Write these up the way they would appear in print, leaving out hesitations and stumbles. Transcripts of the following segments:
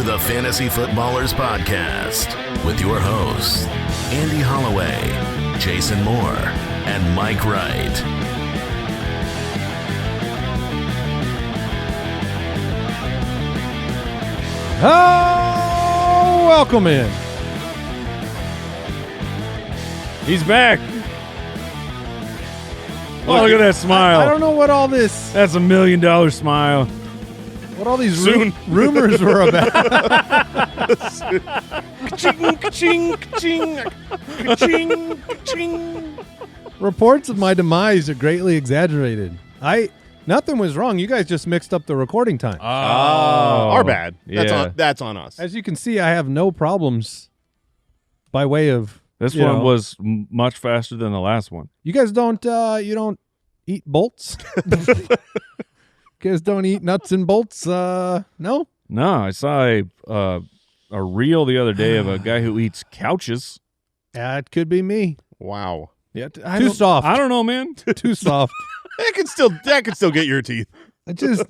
to the Fantasy Footballers Podcast with your hosts, Andy Holloway, Jason Moore, and Mike Wright. Oh, welcome in. He's back. Oh, look at that smile. I don't know what all this, That's $1 million smile. what all these rumors were about. Ka-ching, ka-ching, ka-ching, ka-ching, ka-ching. Reports of my demise are greatly exaggerated. Nothing was wrong. You guys just mixed up the recording time. Our bad. Yeah. That's on us. As you can see, I have no problems by way of This you one know. was much faster than the last one. You guys don't eat bolts? You guys don't eat nuts and bolts? No? No, I saw a reel the other day of a guy who eats couches. It could be me. Wow. Yeah, Too soft. I don't know, man. Too soft. That could still get your teeth. I just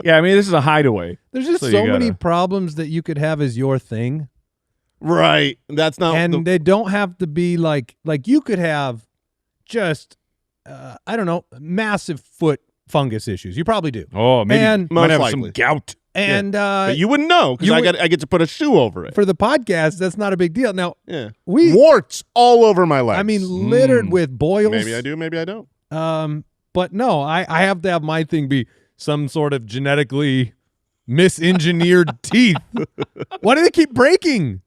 Yeah, I mean, this is a hideaway. there's just So so you many gotta- problems that you could have as your thing. Right. That's not And they don't have to be like you could have just I don't know, massive foot fungus issues. You probably do. Oh, maybe And- might have Most some likely. gout. And but you wouldn't know because I get to put a shoe over it. for the podcast, that's not a big deal. Now, Yeah. we Warts all over my legs. I mean littered with boils. maybe I do, maybe I don't. But no, I have to have my thing be some sort of genetically misengineered teeth. Why do they keep breaking?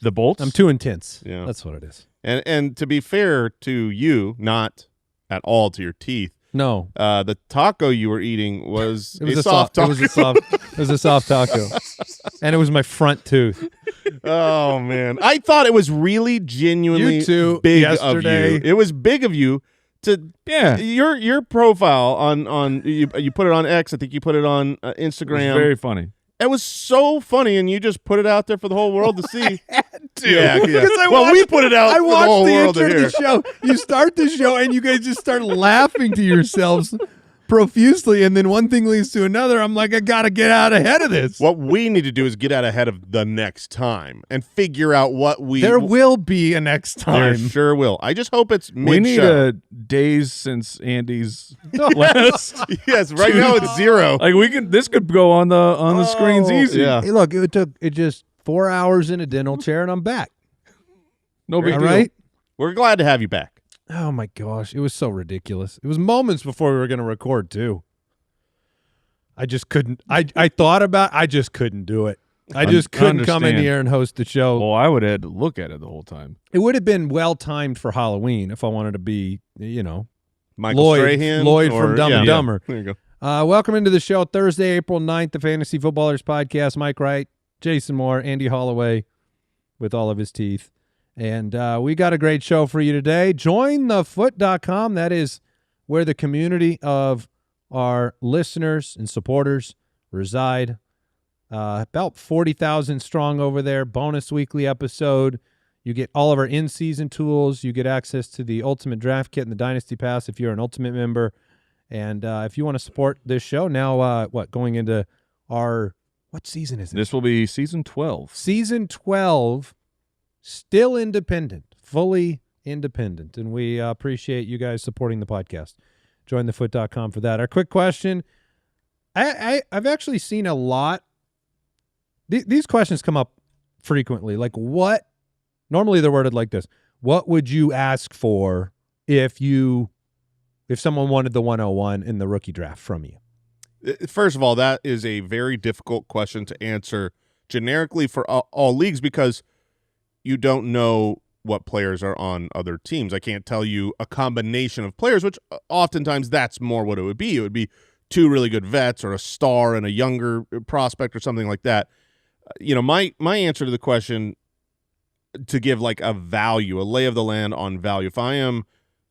The bolts? I'm too intense. Yeah. That's what it is. And to be fair to you, not at all to your teeth, No. the taco you were eating was It was a soft taco. It was a soft taco. And it was my front tooth. Oh man, I thought it was really genuinely You too, big yesterday. of you. It was big of you to your profile on you put it on X. I think you put it on It was Instagram. very funny. It was so funny, and you just put it out there for the whole world to see. to. Yeah, Because we put it out I for the watched whole the world to intro to hear. the show. You start the show and you guys just start laughing to yourselves profusely, and then one thing leads to another. I'm like, I gotta get out ahead of this. What we need to do is get out ahead of the next time and figure out what we. There will be a next There time. sure will. I just hope it's We need mid-show. a days since Andy's last. Yes, right now it's 0. Like this could go on the screens easy. Yeah. Hey, look, it took just 4 hours in a dental chair, and I'm back. No big All deal. right. We're glad to have you back. Oh my gosh, it was so ridiculous. It was moments before we were going to record too. I just couldn't. I thought about. I just couldn't do it. I just couldn't come in understand. here and host the show. Well, I would have had to look at it the whole time. It would have been well timed for Halloween if I wanted to be, Michael Lloyd Strahan from or- Dumb and yeah. Dumber. There you go. Welcome into the show, Thursday, April 9th, the Fantasy Footballers Podcast. Mike Wright, Jason Moore, Andy Holloway with all of his teeth. And we got a great show for you today. JoinTheFoot.com. That is where the community of our listeners and supporters reside. About 40,000 strong over there. Bonus weekly episode. You get all of our in-season tools. You get access to the Ultimate Draft Kit and the Dynasty Pass if you're an Ultimate member. And if you want to support this show, now going into our – what season is it? This will be season 12. Season 12, still independent, fully independent. And we appreciate you guys supporting the podcast. JoinTheFoot.com for that. Our quick question. I've actually seen a lot. These questions come up frequently. Like what? Normally they're worded like this. What would you ask for if someone wanted the 101 in the rookie draft from you? First of all, that is a very difficult question to answer generically for all leagues because you don't know what players are on other teams. I can't tell you a combination of players, which oftentimes that's more what it would be. It would be 2 really good vets or a star and a younger prospect or something like that. My answer to the question, to give like a value, a lay of the land on value, if I am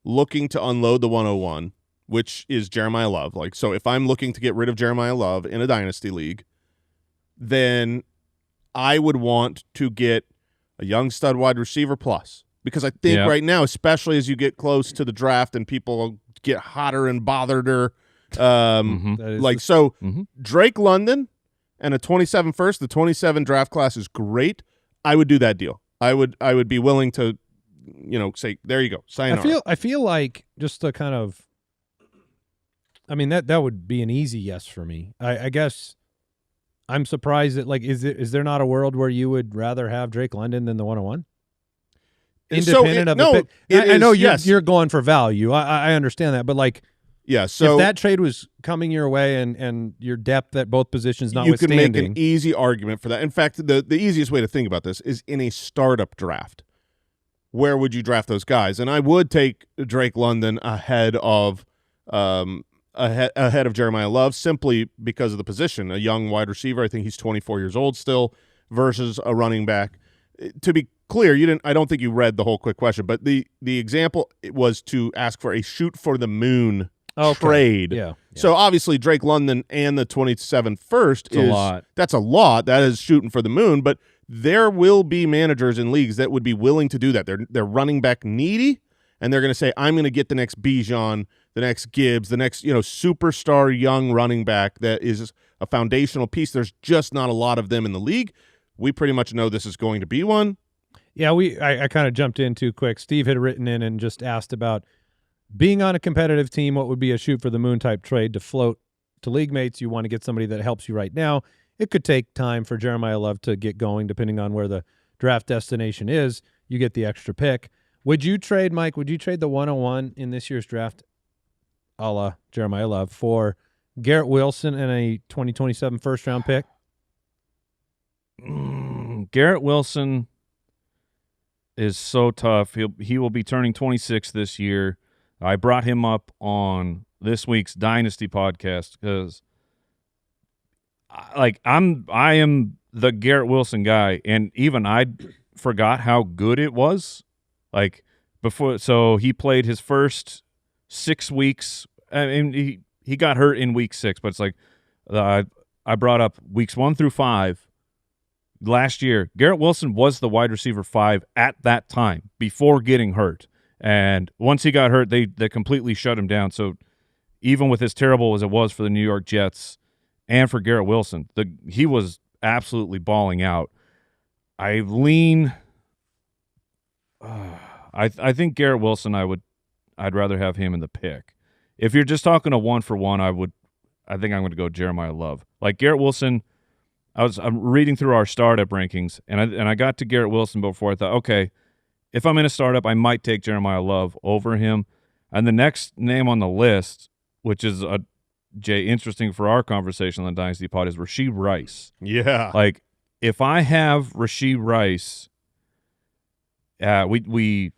looking to unload the 101, which is Jeremiyah Love, so if I'm looking to get rid of Jeremiyah Love in a dynasty league, then I would want to get a young stud wide receiver plus, because I think right now, especially as you get close to the draft and people get hotter and bothereder, Drake London and a 27 first, the 27 draft class is great, I would do that deal. I would be willing to, say, there you go, sayonara. I feel like just to kind of, I mean, that would be an easy yes for me. I guess I'm surprised that, like, is there not a world where you would rather have Drake London than the 101? Independent of the pick. I know you're going for value. I understand that, but like, yeah. So if that trade was coming your way and your depth at both positions notwithstanding, you can make an easy argument for that. In fact, the easiest way to think about this is in a startup draft. Where would you draft those guys? And I would take Drake London ahead of Jeremiyah Love simply because of the position. A young wide receiver, I think he's 24 years old still, versus a running back. To be clear, I don't think you read the whole quick question, but the example was to ask for a shoot for the moon trade. Yeah. So obviously Drake London and the 27 first is a lot. That's a lot. That is shooting for the moon, but there will be managers in leagues that would be willing to do that. They're running back needy, and they're going to say, I'm going to get the next Bijan, the next Gibbs, the next superstar young running back that is a foundational piece. There's just not a lot of them in the league. We pretty much know this is going to be one. Yeah, I kind of jumped in too quick. Steve had written in and just asked about being on a competitive team, what would be a shoot for the moon type trade to float to league mates. You want to get somebody that helps you right now. It could take time for Jeremiyah Love to get going, depending on where the draft destination is. You get the extra pick. Would you trade, Mike, the 101 in this year's draft, a la Jeremiyah Love, for Garrett Wilson and a 2027 first-round pick? Garrett Wilson is so tough. He will be turning 26 this year. I brought him up on this week's Dynasty podcast because I am the Garrett Wilson guy, and even I forgot how good it was. Like before, so he played his first 6 weeks. I mean, he got hurt in week 6, but it's like I brought up weeks 1 through 5 last year. Garrett Wilson was the wide receiver 5 at that time before getting hurt, and once he got hurt, they completely shut him down. So even with as terrible as it was for the New York Jets and for Garrett Wilson, he was absolutely balling out. I lean. I think Garrett Wilson. I'd rather have him in the pick. If you're just talking a 1-for-1, I think I'm going to go Jeremiyah Love. Like Garrett Wilson, I'm reading through our startup rankings, and I got to Garrett Wilson before I thought, okay, if I'm in a startup, I might take Jeremiyah Love over him. And the next name on the list, which is Jay, interesting for our conversation on the Dynasty Pod, is Rashee Rice. Yeah. Like, if I have Rashee Rice, we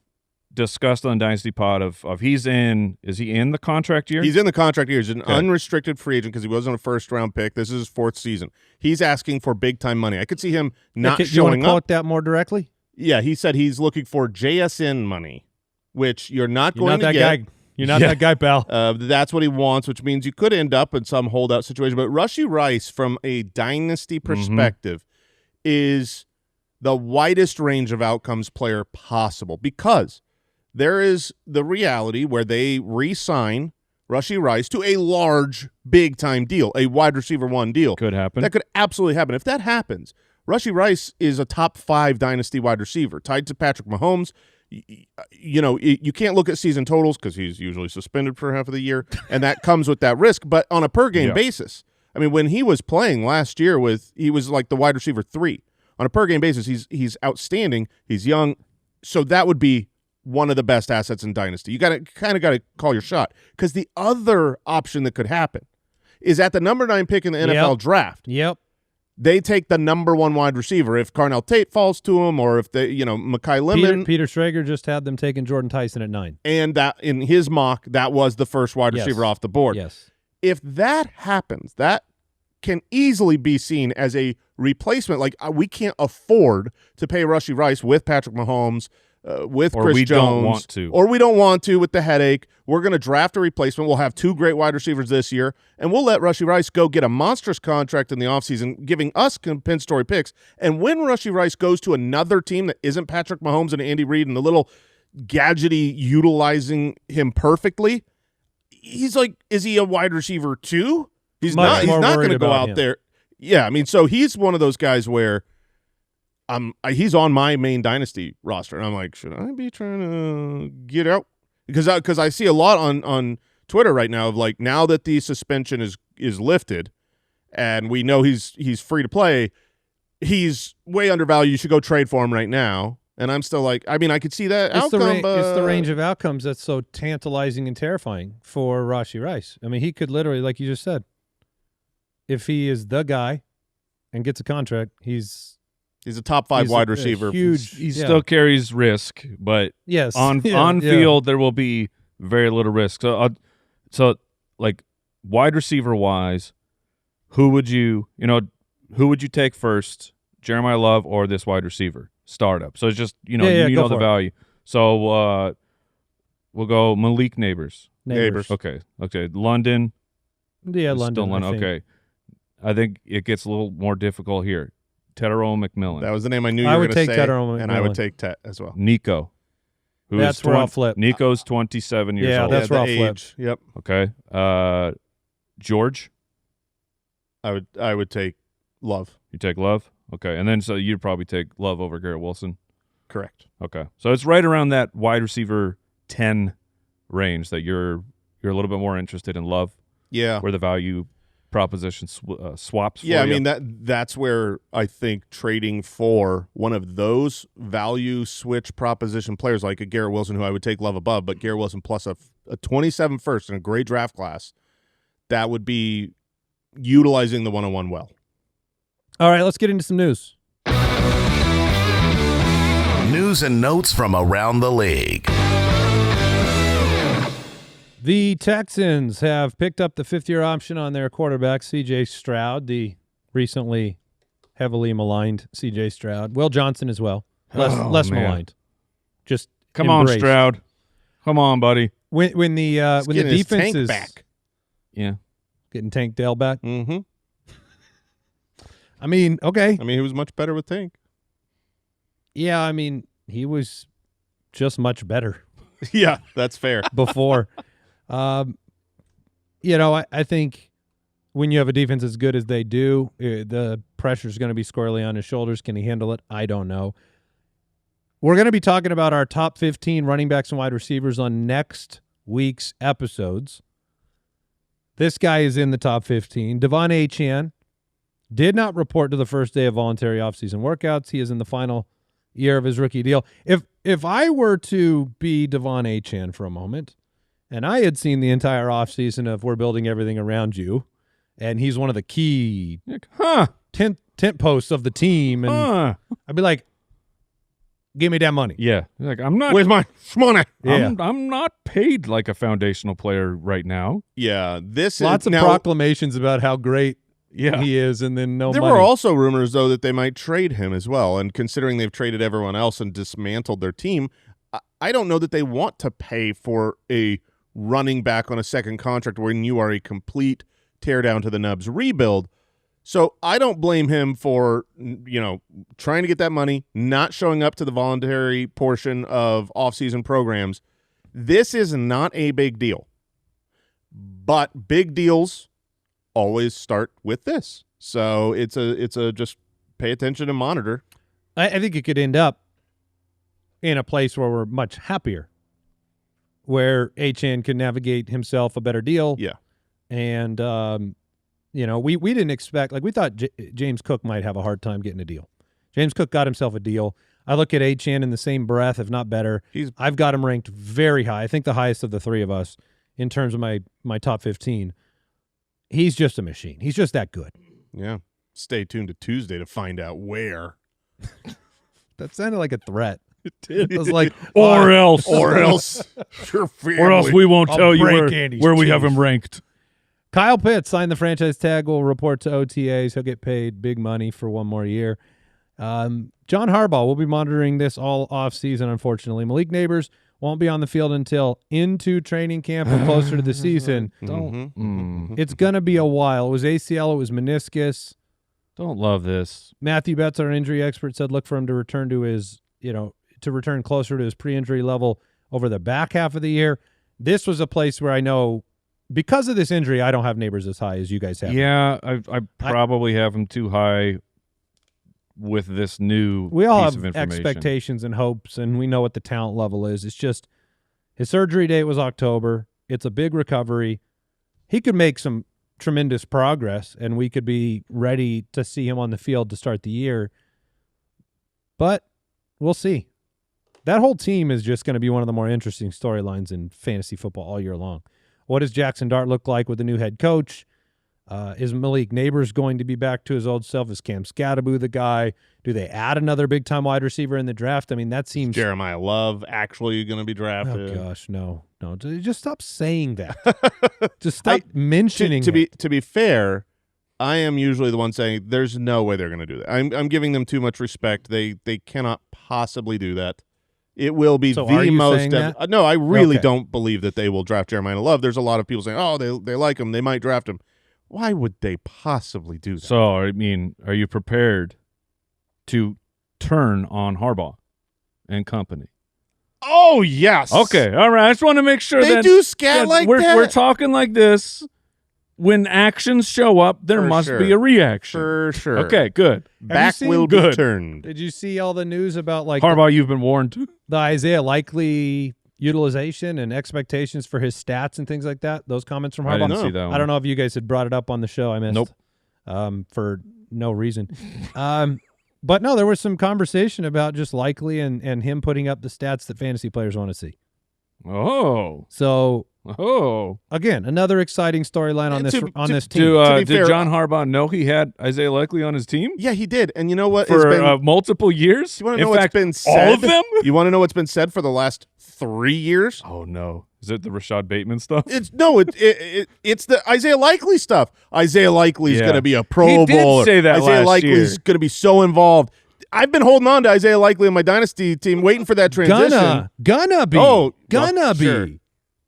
discussed on the Dynasty Pod of is he in the contract year? He's in the contract year. He's an unrestricted free agent because he wasn't a first-round pick. This is his 4th season. He's asking for big-time money. I could see him not showing up. You want to quote that more directly? Yeah, he said he's looking for JSN money, which you're not going to get. You're not that guy, pal. That's what he wants, which means you could end up in some holdout situation. But Rashee Rice, from a dynasty perspective, is the widest range of outcomes player possible because there is the reality where they re-sign Rashee Rice to a large, big-time deal, a wide receiver 1 deal. Could happen. That could absolutely happen. If that happens, Rashee Rice is a top 5 dynasty wide receiver, tied to Patrick Mahomes. You can't look at season totals because he's usually suspended for half of the year, and that comes with that risk. But on a per-game basis, I mean, when he was playing last year he was like the wide receiver 3. On a per-game basis, he's outstanding. He's young. So that would be one of the best assets in Dynasty. You got to call your shot because the other option that could happen is at the number 9 pick in the NFL draft. Yep. They take the number 1 wide receiver. If Carnell Tate falls to him, or if Mekhi Lemon. Peter Schrager just had them taking Jordan Tyson at 9. And that in his mock, that was the first wide receiver off the board. Yes. If that happens, that can easily be seen as a replacement. Like we can't afford to pay Rashee Rice with Patrick Mahomes, with or Chris we Jones. Don't want to. Or we don't want to with the headache. We're going to draft a replacement. We'll have 2 great wide receivers this year, and we'll let Rashee Rice go get a monstrous contract in the offseason, giving us compensatory picks. And when Rashee Rice goes to another team that isn't Patrick Mahomes and Andy Reid and the little gadgety utilizing him perfectly, he's like, is he a wide receiver 2? He's not going to go out there. Yeah, I mean, so he's one of those guys where he's on my main Dynasty roster, and I'm like, should I be trying to get out? Because I see a lot on Twitter right now of like, now that the suspension is lifted, and we know he's free to play, he's way undervalued. You should go trade for him right now. And I'm still like, I mean, I could see that outcome. It's the range of outcomes that's so tantalizing and terrifying for Rashee Rice. I mean, he could literally, like you just said, if he is the guy and gets a contract, he's a top 5 wide receiver. Huge. He still carries risk, but yes, on field there will be very little risk. So like wide receiver wise, who would you take first, Jeremiyah Love or this wide receiver startup? So it's just you know the value. So we'll go Malik Nabers. Okay. London. Yeah, London. Still London. Okay. I think it gets a little more difficult here. Tedero McMillan. That was the name I knew you were going to say. And I would take Tet as well. Nico. That's where I'll flip. Nico's 27 years old. Yeah, that's where I'll flip. Yep. Okay. George. I would take Love. You take Love? Okay. And then so you'd probably take Love over Garrett Wilson? Correct. Okay. So it's right around that wide receiver 10 range that you're a little bit more interested in Love. Yeah. Where the value proposition swaps for you. I you. mean, that's where I think trading for one of those value switch proposition players like a Garrett Wilson, who I would take Love above, but Garrett Wilson plus a 27 first in a great draft class, that would be utilizing the one-on-one well. All right, let's get into some news. News and notes from around the league. The Texans have picked up the fifth-year option on their quarterback, C.J. Stroud, the recently heavily maligned C.J. Stroud. Will Johnson as well, less maligned. Just come embraced. on, Stroud. Come on, buddy. When the defense is back. Yeah, getting Tank Dell back. Mm-hmm. I mean, okay. I mean, he was much better with Tank. Yeah, I mean, he was just much better. Yeah, that's fair. Before. I think when you have a defense as good as they do, the pressure is going to be squarely on his shoulders. Can he handle it? I don't know. We're going to be talking about our top 15 running backs and wide receivers on next week's episodes. This guy is in the top 15. Achane did not report to the first day of voluntary offseason workouts. He is in the final year of his rookie deal. If I were to be Achane for a moment, and I had seen the entire offseason of we're building everything around you, and he's one of the key tent posts of the team, and I'd be like, give me that money. Yeah. Like, I'm not. Where's my money? Yeah. I'm not paid like a foundational player right now. Yeah. Lots of proclamations about how great he is, and then there money. were also rumors, though, that they might trade him as well, and considering they've traded everyone else and dismantled their team, I don't know that they want to pay for a running back on a second contract when you are a complete tear-down to the nubs rebuild. So I don't blame him for, trying to get that money, not showing up to the voluntary portion of off-season programs. This is not a big deal. But big deals always start with this. So it's a just pay attention and monitor. I think it could end up in a place where we're much happier, where Achane can navigate himself a better deal. Yeah. And, we didn't expect, we thought James Cook might have a hard time getting a deal. James Cook got himself a deal. I look at Achane in the same breath, if not better. I've got him ranked very high. I think the highest of the three of us in terms of my top 15. He's just a machine. He's just that good. Yeah. Stay tuned to Tuesday to find out where. That sounded like a threat. It did. It was like, or else. Or else. Your family. Or else we won't tell you where we have him ranked. Kyle Pitts signed the franchise tag, will report to OTAs. He'll get paid big money for one more year. John Harbaugh will be monitoring this all offseason, unfortunately. Malik Nabers won't be on the field until into training camp and closer to the season. It's going to be a while. It was ACL, it was meniscus. Don't love this. Matthew Betts, our injury expert, said look for him to return to his, to return closer to his pre-injury level over the back half of the year. This was a place where I know because of this injury, I don't have Nabers as high as you guys have. Yeah, I probably have him too high with this new We all piece have of information. expectations and hopes, and we know what the talent level is. It's just his surgery date was October. It's a big recovery. He could make some tremendous progress, and we could be ready to see him on the field to start the year. But we'll see. That whole team is just going to be one of the more interesting storylines in fantasy football all year long. What does Jackson Dart look like with the new head coach? Is Malik Nabers going to be back to his old self? Is Cam Scatterbo the guy? Do they add another big-time wide receiver in the draft? I mean, that seems... Is Jeremiyah Love actually going to be drafted? Oh, gosh, no. Just stop saying that. Just stop mentioning it. To be fair, I am usually the one saying there's no way they're going to do that. I'm giving them too much respect. They cannot possibly do that. It will be so the are you most. saying that? No, I really Okay. don't believe that they will draft Jeremiyah Love. There's a lot of people saying, "Oh, they like him. They might draft him." Why would they possibly do that? So, I mean, are you prepared to turn on Harbaugh and company? Oh yes. Okay, all right. I just want to make sure They that do scat like that. We're talking like this. When actions show up, there For must sure. be a reaction. For sure. Okay, good. Back seen- will be Good. turned. Did you see all the news about like Harbaugh, you've been warned. the Isaiah Likely utilization and expectations for his stats and things like that? Those comments from I Harbaugh? didn't see that one. I don't know if you guys had brought it up on the show. I missed. Nope. For no reason. But no, there was some conversation about just Likely and him putting up the stats that fantasy players want to see. Oh. So Oh. again, another exciting storyline on this team. Did fair- John Harbaugh know he had Isaiah Likely on his team Yeah, he did. And you know what? for It's been, multiple years? you want to In know what's fact, been said? all of them? You want to know what's been said for the last 3 years? Oh, no. Is it the Rashad Bateman stuff? It's the Isaiah Likely stuff. Isaiah Likely is Yeah. going to be a Pro He did Bowler. say that Isaiah last Likely is year. going to be so involved. I've been holding on to Isaiah Likely in my Dynasty team, waiting for that transition. Gonna be. Oh, gonna well, be. sure.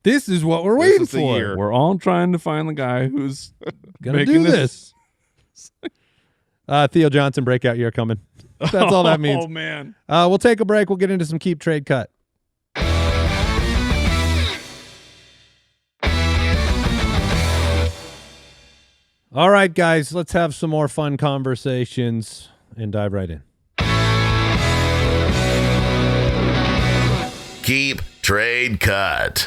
This is what we're This waiting is the for. year. We're all trying to find the guy who's Gonna making do this. Theo Johnson breakout year coming. That's all that means. Oh, man. We'll take a break. We'll get into some keep, trade, cut. All right, guys, let's have some more fun conversations and dive right in. Keep, trade, cut.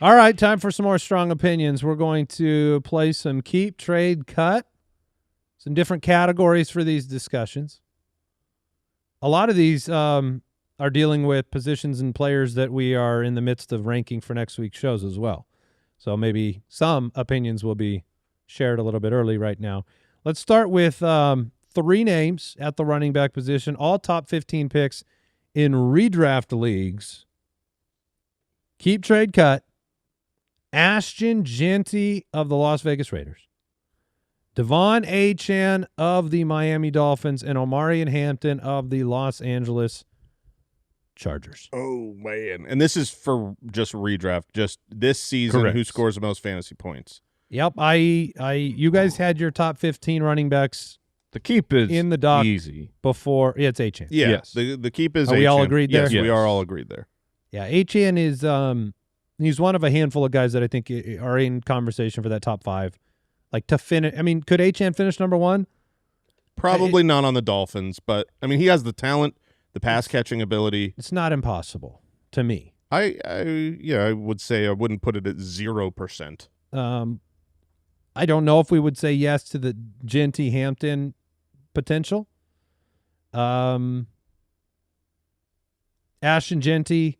All right, time for some more strong opinions. We're going to play some keep, trade, cut, some different categories for these discussions. A lot of these are dealing with positions and players that we are in the midst of ranking for next week's shows as well. So maybe some opinions will be shared a little bit early right now. Let's start with 3 names at the running back position, all top 15 picks in redraft leagues. Keep, trade, cut. Ashton Jeanty of the Las Vegas Raiders, Devon Achane of the Miami Dolphins, and Omarion Hampton of the Los Angeles Chargers. Oh, man. And this is for just redraft, just this season, Correct. who scores the most fantasy points. Yep, you guys had your top 15 running backs The keep is in the doc easy. before. Yeah, it's Achane. Yeah, Yes. the keep is Are we all Achane. agreed there? Yes, we Yes. are all agreed there. Yeah, Achane is he's one of a handful of guys that I think are in conversation for that top 5. Like to finish. I mean, could Achane finish number 1? Probably not on the Dolphins, but, I mean, he has the talent, the pass-catching ability. It's not impossible to me. I would say I wouldn't put it at 0%. I don't know if we would say yes to the Jeanty Hampton potential. Ashton Jeanty,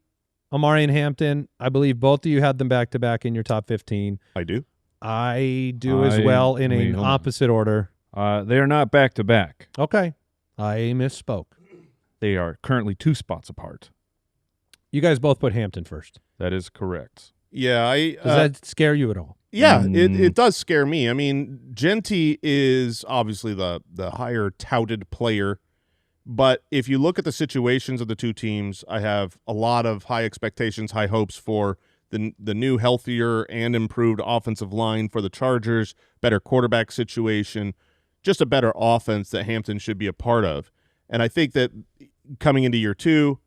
Omarion Hampton, I believe both of you had them back-to-back in your top 15. I do. I do as well in an hold on. opposite order. They are not back-to-back. Okay. I misspoke. They are currently 2 spots apart. You guys both put Hampton first. That is correct. Yeah, Does that scare you at all? Yeah, it does scare me. I mean, Jeanty is obviously the higher touted player, but if you look at the situations of the two teams, I have a lot of high expectations, high hopes for the new, healthier and improved offensive line for the Chargers, better quarterback situation, just a better offense that Hampton should be a part of. And I think that coming into year 2,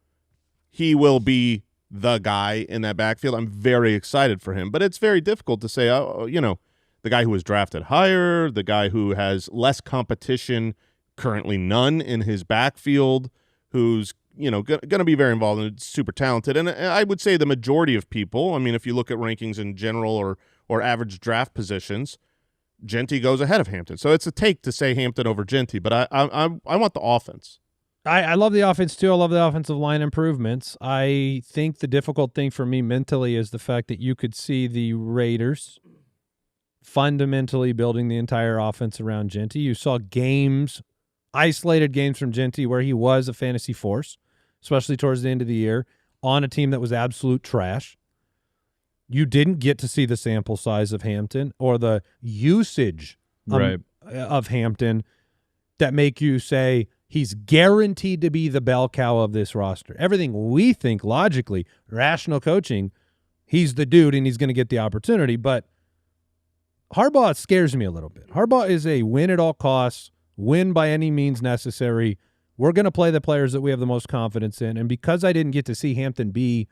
he will be the guy in that backfield. I'm very excited for him, but it's very difficult to say, the guy who was drafted higher, the guy who has less competition, currently none in his backfield, who's, going to be very involved and super talented. And I would say the majority of people, I mean, if you look at rankings in general or average draft positions, Jeanty goes ahead of Hampton. So it's a take to say Hampton over Jeanty, but I want the offense. I love the offense, too. I love the offensive line improvements. I think the difficult thing for me mentally is the fact that you could see the Raiders fundamentally building the entire offense around Jeanty. You saw isolated games from Jeanty where he was a fantasy force, especially towards the end of the year, on a team that was absolute trash. You didn't get to see the sample size of Hampton or the usage of Hampton that make you say, he's guaranteed to be the bell cow of this roster. Everything we think logically, rational coaching, he's the dude and he's going to get the opportunity. But Harbaugh scares me a little bit. Harbaugh is a win at all costs, win by any means necessary. We're going to play the players that we have the most confidence in. And because I didn't get to see Hampton be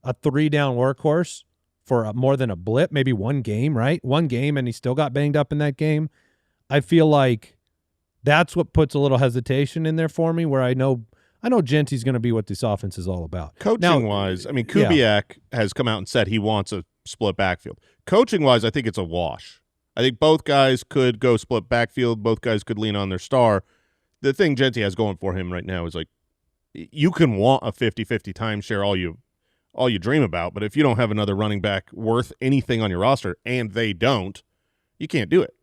a 3-down workhorse for more than a blip, maybe one game, right? One game, and he still got banged up in that game. I feel like that's what puts a little hesitation in there for me, where I know Jeanty's going to be what this offense is all about. Coaching-wise, I mean, Kubiak has come out and said he wants a split backfield. Coaching-wise, I think it's a wash. I think both guys could go split backfield. Both guys could lean on their star. The thing Jeanty has going for him right now is, like, you can want a 50-50 timeshare all you dream about, but if you don't have another running back worth anything on your roster, and they don't, you can't do it.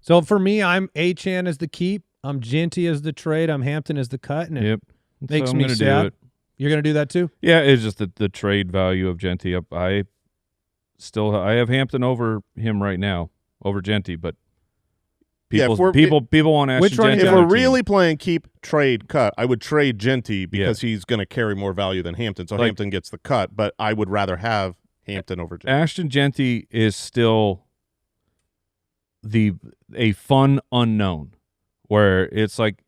So for me, I'm Achane as the keep, I'm Jeanty as the trade, I'm Hampton as the cut, and it makes me sad. You're going to do that too? Yeah, it's just the trade value of Jeanty. I have Hampton over him right now, over Jeanty, but people want to ask Jeanty. If we're really playing keep, trade, cut, I would trade Jeanty because he's going to carry more value than Hampton. So Hampton gets the cut, but I would rather have Hampton over Jeanty. Ashton Jeanty is still a fun unknown, where it's like,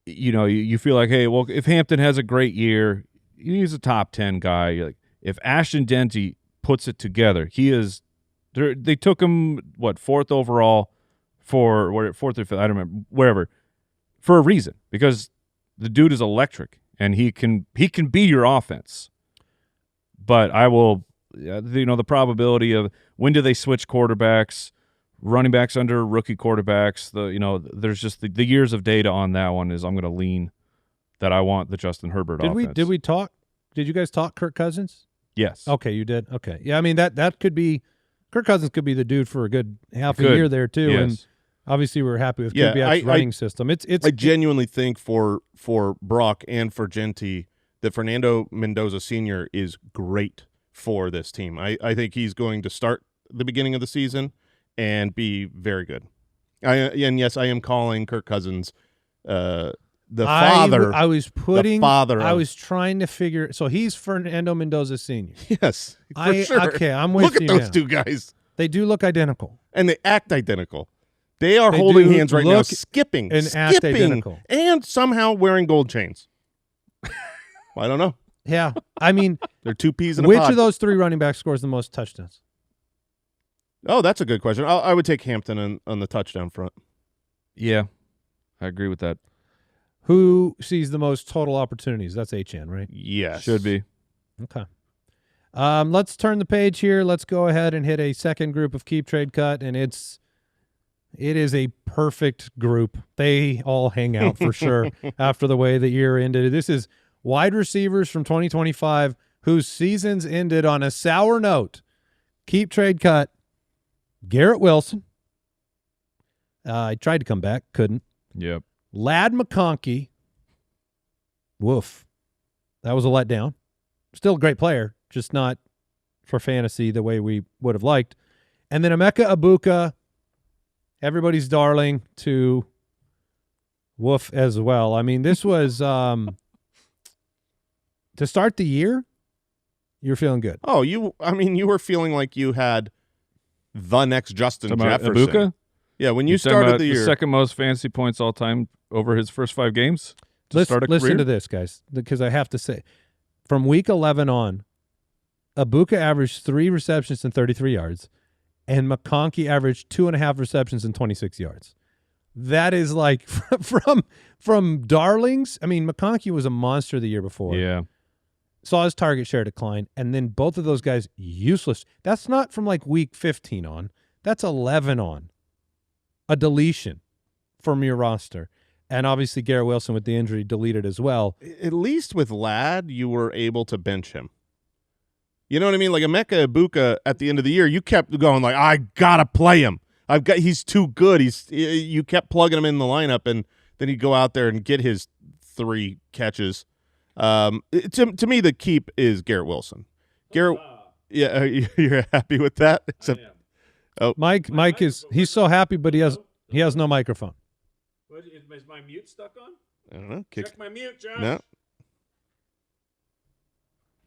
you feel like, hey, well, if Hampton has a great year, he's a top 10 guy. Like, if Ashton Jeanty puts it together, he is. They took him fourth overall fourth or fifth, I don't remember, wherever, for a reason, because the dude is electric and he can be your offense. But I will, the probability of when do they switch quarterbacks, running backs under rookie quarterbacks, there's just the years of data on that one is I'm going to lean that I want the Justin Herbert offense. Did we talk? Did you guys talk Kirk Cousins? Yes. Okay, you did. Okay. Yeah, I mean that could be Kirk Cousins could be the dude for a good half a year there too. Yes. And obviously we're happy with Kubiak's running system. I genuinely think for Brock and for Jeanty that Fernando Mendoza Sr. is great for this team. I think he's going to start the beginning of the season and be very good. And yes, I am calling Kirk Cousins the father. I was trying to figure. So he's Fernando Mendoza Sr. Yes, for sure. Okay, I'm with you. Look at those two guys. They do look identical, and they act identical. They are holding hands right now, skipping, act identical, and somehow wearing gold chains. I don't know. Yeah, I mean, they're two peas in a pod. Which of those three running backs scores the most touchdowns? Oh, that's a good question. I would take Hampton on the touchdown front. Yeah, I agree with that. Who sees the most total opportunities? That's Achane, right? Yes. Should be. Okay. Let's turn the page here. Let's go ahead and hit a second group of keep, trade, cut, and it is a perfect group. They all hang out for sure after the way the year ended. This is wide receivers from 2025 whose seasons ended on a sour note. Keep, trade, cut. Garrett Wilson. I tried to come back, couldn't. Yep. Lad McConkey. Woof. That was a letdown. Still a great player, just not for fantasy the way we would have liked. And then Egbuka, everybody's darling, to woof as well. I mean, this was to start the year, you're feeling good. Oh, you were feeling like you had the next Justin Jefferson. Egbuka? Yeah, when you started the year. The second most fantasy points all time over his first 5 games. Listen to this, guys, because I have to say, from week 11 on, Egbuka averaged 3 receptions and 33 yards, and McConkey averaged 2.5 receptions and 26 yards. That is like from darlings. I mean, McConkey was a monster the year before. Yeah. Saw his target share decline, and then both of those guys useless. That's not from like week 15 on. That's 11 on. A deletion from your roster. And obviously Garrett Wilson with the injury deleted as well. At least with Ladd, you were able to bench him. You know what I mean? Like Emeka Egbuka at the end of the year, you kept going like, I got to play him. He's too good. You kept plugging him in the lineup, and then he'd go out there and get his 3 catches. To me, the keep is Garrett Wilson. Garrett, yeah, you're happy with that? Except, Mike he's so happy, but he has no microphone. Is my mute stuck on? I don't know. Check my mute, Josh. No.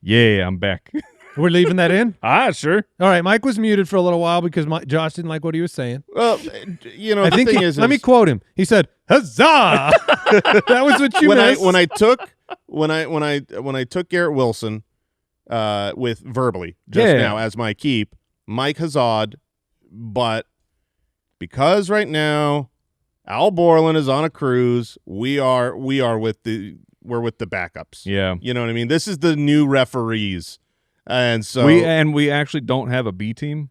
Yeah, I'm back. We're leaving that in? Sure. All right, Mike was muted for a little while because Josh didn't like what he was saying. Well, you know, let me quote him. He said, "Huzzah!" That was what you missed. When I took Garrett Wilson with verbally just now as my keep, Mike Hazard, but because right now Al Borland is on a cruise, we're with the backups. Yeah. You know what I mean? This is the new referees. And so we actually don't have a B team.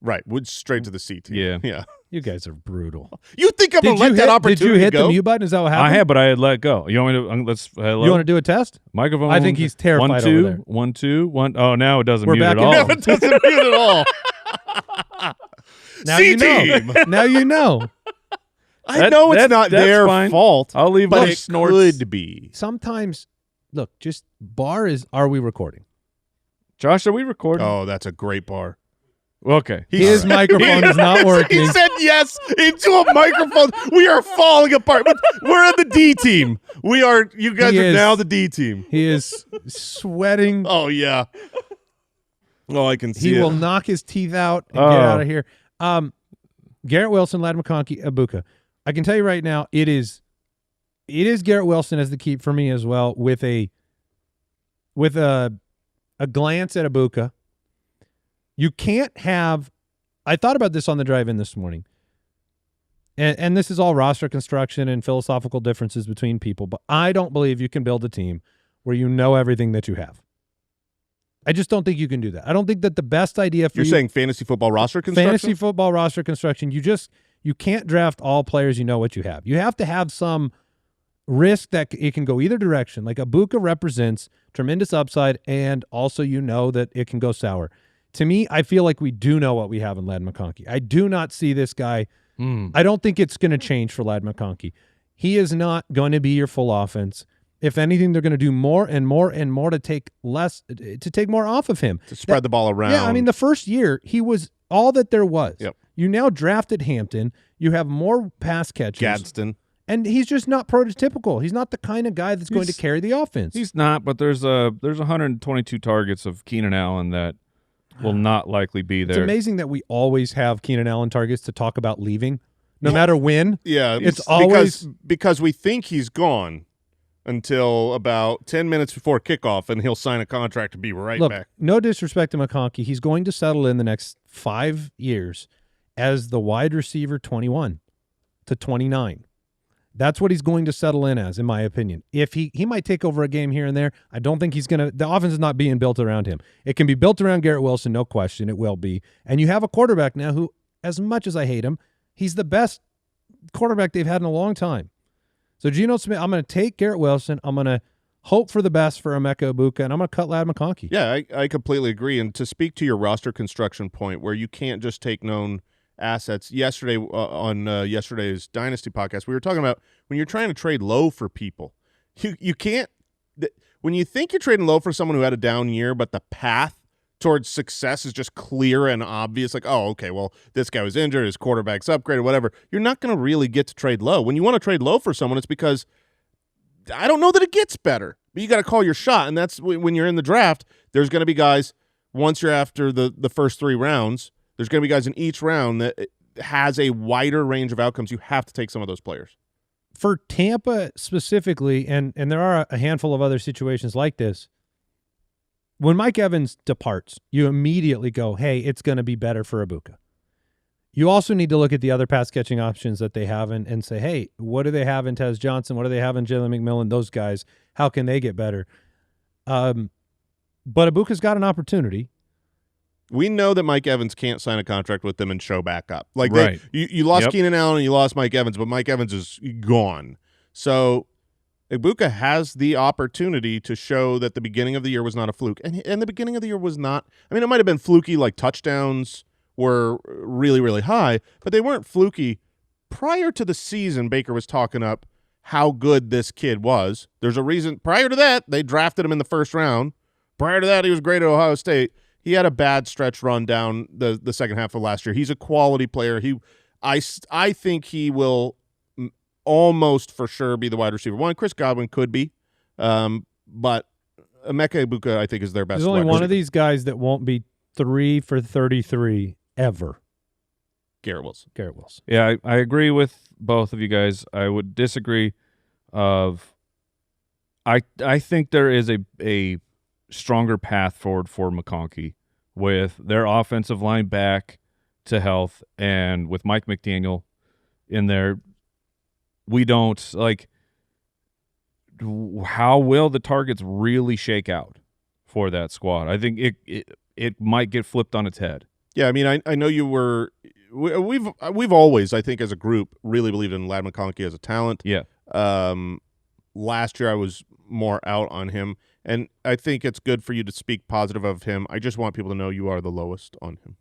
Right. We're straight to the C team. Yeah. Yeah. You guys are brutal. You think I'm going to let that opportunity go? Did you hit go? the mute button? Is that what happened? I have, but I had let go. You want me to let's hello? You want to do a test? Microphone. I think he's terrified 1 2 over there. 1 2 1. Oh, now it doesn't We're mute back at in. all. No, it doesn't mute at all. Now C-team. you know. Now you know. I know it's not that's their fine. fault. I'll leave but my it snorts. could be. Sometimes, look, just bar is, are we recording? Josh, are we recording? Oh, that's a great bar. Okay. His microphone is not working. He said yes into a microphone. We are falling apart. But we're in the D team. We are. You guys are now the D team. He is sweating. Oh yeah. Oh, I can see He it. will knock his teeth out and get out of here. Garrett Wilson, Ladd McConkey, Egbuka. I can tell you right now, it is Garrett Wilson as the keep for me as well, with a glance at Egbuka. You can't have – I thought about this on the drive-in this morning, and this is all roster construction and philosophical differences between people, but I don't believe you can build a team where you know everything that you have. I just don't think you can do that. I don't think that the best idea for You're saying fantasy football roster construction? Fantasy football roster construction, you can't draft all players you know what you have. You have to have some risk that it can go either direction. Like Egbuka represents tremendous upside, and also you know that it can go sour. To me, I feel like we do know what we have in Ladd McConkey. I do not see this guy. I don't think it's going to change for Ladd McConkey. He is not going to be your full offense. If anything, they're going to do more and more and more to take more off of him. To spread the ball around. Yeah, I mean, the first year, he was all that there was. Yep. You now drafted Hampton. You have more pass catches. Gadsden. And he's just not prototypical. He's not the kind of guy that's going to carry the offense. He's not, but there's 122 targets of Keenan Allen that will not likely be there. It's amazing that we always have Keenan Allen targets to talk about leaving, no matter when. Yeah, it's always because we think he's gone until about 10 minutes before kickoff, and he'll sign a contract to be right back. No disrespect to McConkey. He's going to settle in the next 5 years as the wide receiver 21 to 29. That's what he's going to settle in as, in my opinion. If he might take over a game here and there, I don't think he's going to – the offense is not being built around him. It can be built around Garrett Wilson, no question. It will be. And you have a quarterback now who, as much as I hate him, he's the best quarterback they've had in a long time. So Geno Smith, I'm going to take Garrett Wilson. I'm going to hope for the best for Emeka Egbuka, and I'm going to cut Ladd McConkey. Yeah, I completely agree. And to speak to your roster construction point, where you can't just take known assets. Yesterday on yesterday's Dynasty podcast, we were talking about when you're trying to trade low for people, you can't. When you think you're trading low for someone who had a down year, but the path towards success is just clear and obvious, like, oh, okay, well, this guy was injured, his quarterback's upgraded, whatever, you're not going to really get to trade low. When you want to trade low for someone, it's because I don't know that it gets better, but you got to call your shot, and that's when you're in the draft, there's going to be guys, once you're after the first 3 rounds, there's going to be guys in each round that has a wider range of outcomes. You have to take some of those players. For Tampa specifically, and there are a handful of other situations like this, when Mike Evans departs, you immediately go, hey, it's going to be better for Egbuka. You also need to look at the other pass-catching options that they have and say, hey, what do they have in Tez Johnson? What do they have in Jalen McMillan? Those guys, how can they get better? But Egbuka's got an opportunity. We know that Mike Evans can't sign a contract with them and show back up. Like right. you lost Keenan Allen and you lost Mike Evans, but Mike Evans is gone. So Egbuka has the opportunity to show that the beginning of the year was not a fluke. And the beginning of the year was not – I mean, it might have been fluky, like touchdowns were really, really high, but they weren't fluky. Prior to the season, Baker was talking up how good this kid was. There's a reason – prior to that, they drafted him in the first round. Prior to that, he was great at Ohio State. He had a bad stretch run down the second half of last year. He's a quality player. I think he will almost for sure be the wide receiver one. Chris Godwin could be, but Emeka Egbuka I think is their best. There's only wide one receiver. of these guys that won't be 3 for 33 ever. Garrett Wilson. Yeah, I agree with both of you guys. I would disagree. I think there is a stronger path forward for McConkey with their offensive line back to health and with Mike McDaniel in there. We don't like how will the targets really shake out for that squad. I think it might get flipped on its head. Yeah, I mean, I know you were we've always, I think, as a group, really believed in Ladd McConkey as a talent. Yeah. Last year I was more out on him, and I think it's good for you to speak positive of him. I just want people to know you are the lowest on him.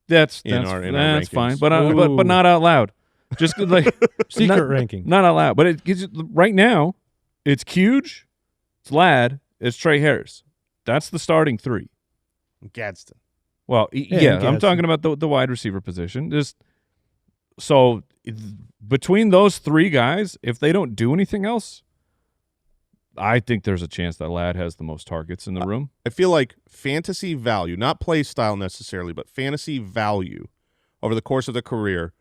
That's rankings. fine, but not out loud. Just like secret ranking, not out loud. But it gives right now. It's Huge, it's Ladd, it's Trey Harris. That's the starting 3. Gadsden. Well, yeah, I'm talking about the wide receiver position. Just so between those 3 guys, if they don't do anything else, I think there's a chance that Ladd has the most targets in the room. I feel like fantasy value, not play style necessarily, but fantasy value over the course of the career,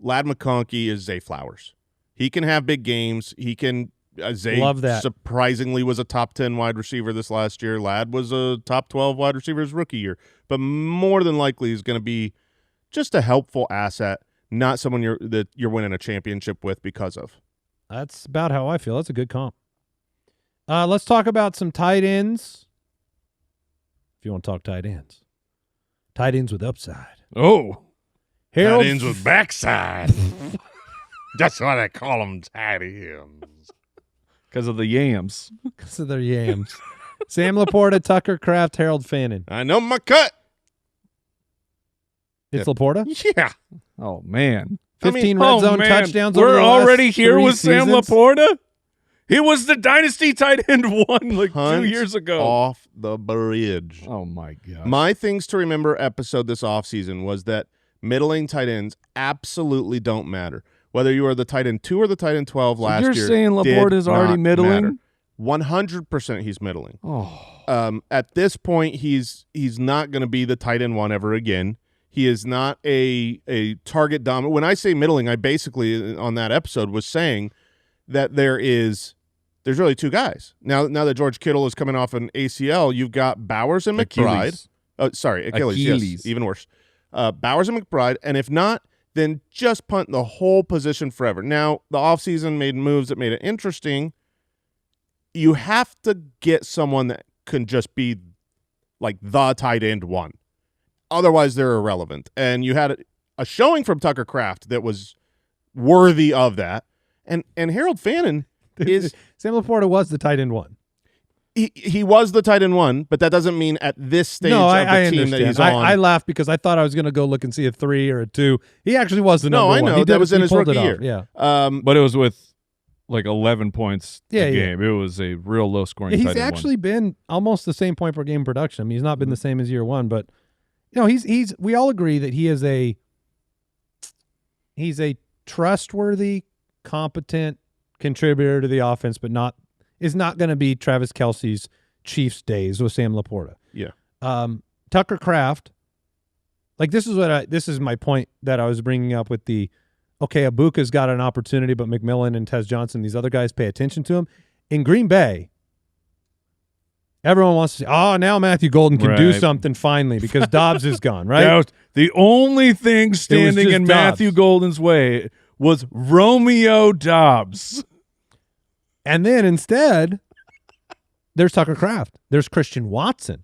Ladd McConkey is Zay Flowers. He can have big games. He can Zay Love that. Surprisingly was a top 10 wide receiver this last year. Ladd was a top 12 wide receiver his rookie year. But more than likely is going to be just a helpful asset, not someone that you're winning a championship with because of. That's about how I feel. That's a good comp. Let's talk about some tight ends. If you want to talk tight ends. Tight ends with upside. Oh. Harold Tight ends with backside. That's why they call them tight ends. Because of the yams. Because of their yams. Sam Laporta, Tucker Kraft, Harold Fannin. I know my cut. It's Laporta? Yeah. Oh, man. 15 red zone touchdowns. We're over the already last here 3 with Sam seasons? Laporta? He was the Dynasty tight end 1 like Hunt 2 years ago. Off the bridge. Oh, my God. My Things to Remember episode this offseason was that middling tight ends absolutely don't matter. Whether you are the tight end 2 or the tight end 12 last year. You're saying Laporta is already middling? 100% he's middling. Oh. At this point, he's not going to be the tight end 1 ever again. He is not a target dominant. When I say middling, I basically on that episode was saying that there's really 2 guys. Now that George Kittle is coming off an ACL, you've got Bowers and McBride. Achilles. Yes, even worse. Bowers and McBride, and if not, then just punt the whole position forever. Now, the offseason made moves that made it interesting. You have to get someone that can just be like the tight end 1. Otherwise, they're irrelevant. And you had a showing from Tucker Kraft that was worthy of that. And Harold Fannin is Sam Laporta was the tight end 1. He was the tight end 1, but that doesn't mean at this stage of the team that he's on. I laughed because I thought I was going to go look and see a 3 or a 2. He actually was the number 1. No, I know. That was in his rookie year. Yeah. But it was with like 11 points a Yeah. game. It was a real low-scoring tight He's end actually 1. been almost the same point per game production. I mean, he's not been the same as year 1, but he's we all agree that he's a trustworthy, competent contributor to the offense, but is not going to be Travis Kelce's Chiefs days with Sam Laporta. Yeah. Tucker Kraft, like this is my point that I was bringing up with Egbuka's got an opportunity, but McMillan and Tez Johnson, these other guys pay attention to him. In Green Bay, Everyone wants to say, oh, now Matthew Golden can do Right. something finally because Dobbs is gone, right? That was the only thing standing just in Dobbs. Matthew Golden's way was Romeo Dobbs. And then instead, there's Tucker Kraft. There's Christian Watson.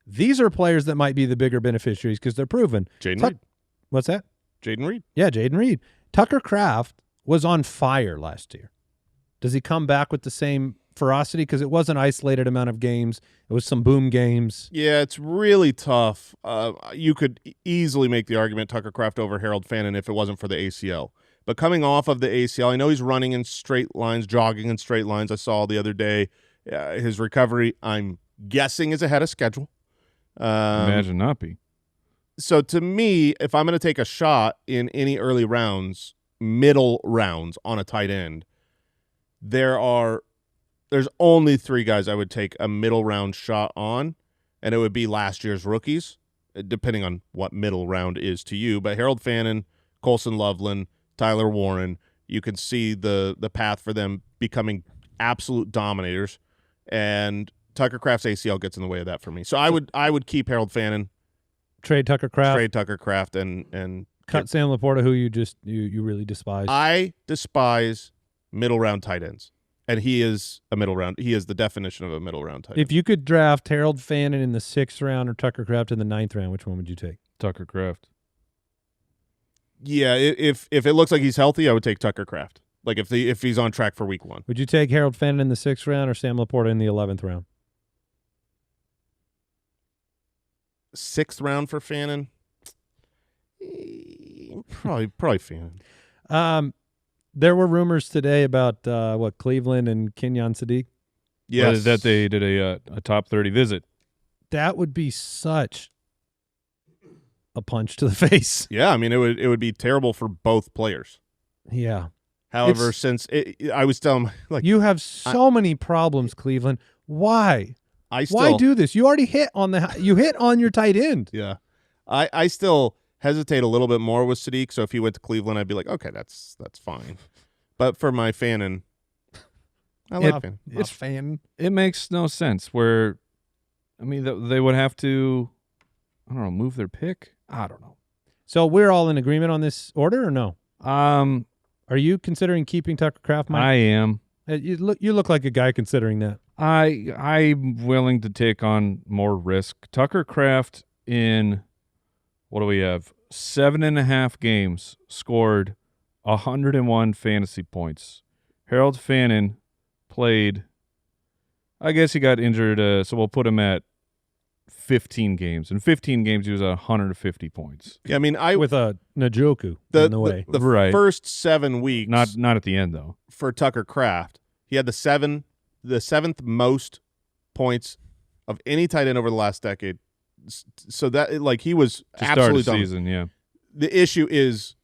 These are players that might be the bigger beneficiaries because they're proven. Jaden Reed. What's that? Jaden Reed. Yeah, Jaden Reed. Tucker Kraft was on fire last year. Does he come back with the same ferocity? Because it was an isolated amount of games. It was some boom games. Yeah, it's really tough. You could easily make the argument Tucker Kraft over Harold Fannin if it wasn't for the ACL. But coming off of the ACL, I know he's running in straight lines, jogging in straight lines. I saw the other day his recovery, I'm guessing, is ahead of schedule. Imagine not be. So to me, if I'm going to take a shot in any early rounds, middle rounds on a tight end, there's only 3 guys I would take a middle round shot on, and it would be last year's rookies, depending on what middle round is to you. But Harold Fannin, Colson Loveland, Tyler Warren, you can see the path for them becoming absolute dominators, and Tucker Kraft's ACL gets in the way of that for me. So I would keep Harold Fannin, Trade Tucker Kraft. trade Tucker Kraft, and Cut Sam Laporta, who you really despise. I despise middle round tight ends, and he is a middle round. He is the definition of a middle round tight end. If you could draft Harold Fannin in the 6th round or Tucker Kraft in the 9th round, which one would you take? Tucker Kraft. Yeah, if it looks like he's healthy, I would take Tucker Kraft. Like if he's on track for week 1. Would you take Harold Fannin in the 6th round or Sam Laporta in the 11th round? 6th round for Fannin. Probably Fannin. There were rumors today about Cleveland and Kenyon Sadiq. Yes, That they did a top 30 visit. That would be such a punch to the face. Yeah, I mean it would be terrible for both players. Yeah. However, I was telling You have so many problems, Cleveland. Why? Why do this? You already hit on your tight end. Yeah, I still hesitate a little bit more with Sadiq. So if he went to Cleveland, I'd be like, okay, that's fine. But for my Fannin, I like Fannin. It's Fannin. It makes no sense where, I mean, they would have to, I don't know, move their pick? I don't know. So we're all in agreement on this order or no? Are you considering keeping Tucker Kraft, Mike? I am. You look like a guy considering that. I'm willing to take on more risk. Tucker Kraft in, what do we have? 7.5 games, scored 101 fantasy points. Harold Fannin played, I guess he got injured, so we'll put him at 15 games. In 15 games, he was at 150 points. Yeah, I mean, with a Njoku in the way. The Right. first 7 weeks, Not at the end, though. for Tucker Kraft, he had the 7th most points of any tight end over the last decade. So that he was To start absolutely the dominant. season, yeah. The issue is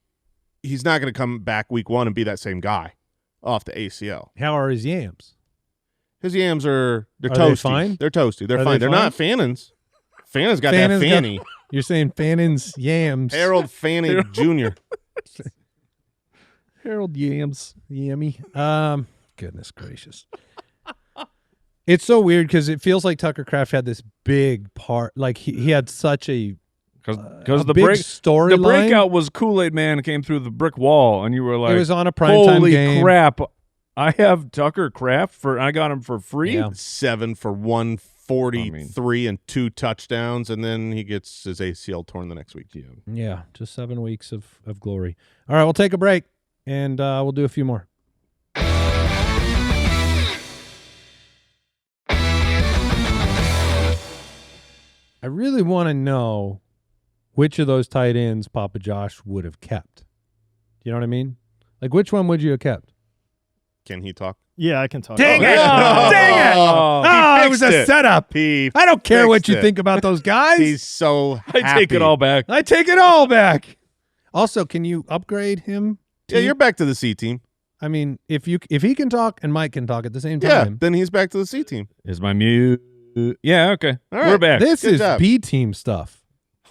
he's not going to come back week 1 and be that same guy off the ACL. How are his yams? His yams they're Are toasty. they fine? They're toasty. They're Are fine. they They're fine? not Fannin's. Fannin's got Fannin's that got- fanny. You're saying Fannin's yams. Harold Fannin Jr. Harold Yams. Yummy. Goodness gracious. It's so weird because it feels like Tucker Kraft had this big part. Like he had such a Because the big break storyline. the breakout was Kool-Aid Man came through the brick wall, and you were like, It was on a primetime holy game. crap, I have Tucker Kraft I got him for free? Yeah. 7 for 143 and 2 touchdowns, and then he gets his ACL torn the next week. Yeah, just 7 weeks of glory. All right, we'll take a break, and we'll do a few more. I really want to know which of those tight ends Papa Josh would have kept. You know what I mean? Like, which one would you have kept? Can he talk? Yeah, I can talk. Dang about it! that. Dang it! Oh, It was a fixed it. setup. He I don't care what fixed you it. think about those guys. He's so happy. I take it all back. I take it all back. Also, can you upgrade him? Yeah, you're back to the C team. I mean, if he can talk and Mike can talk at the same Yeah, time. then he's back to the C team. Is my mute? Yeah, okay. All right. We're back. This Good is job. B team stuff.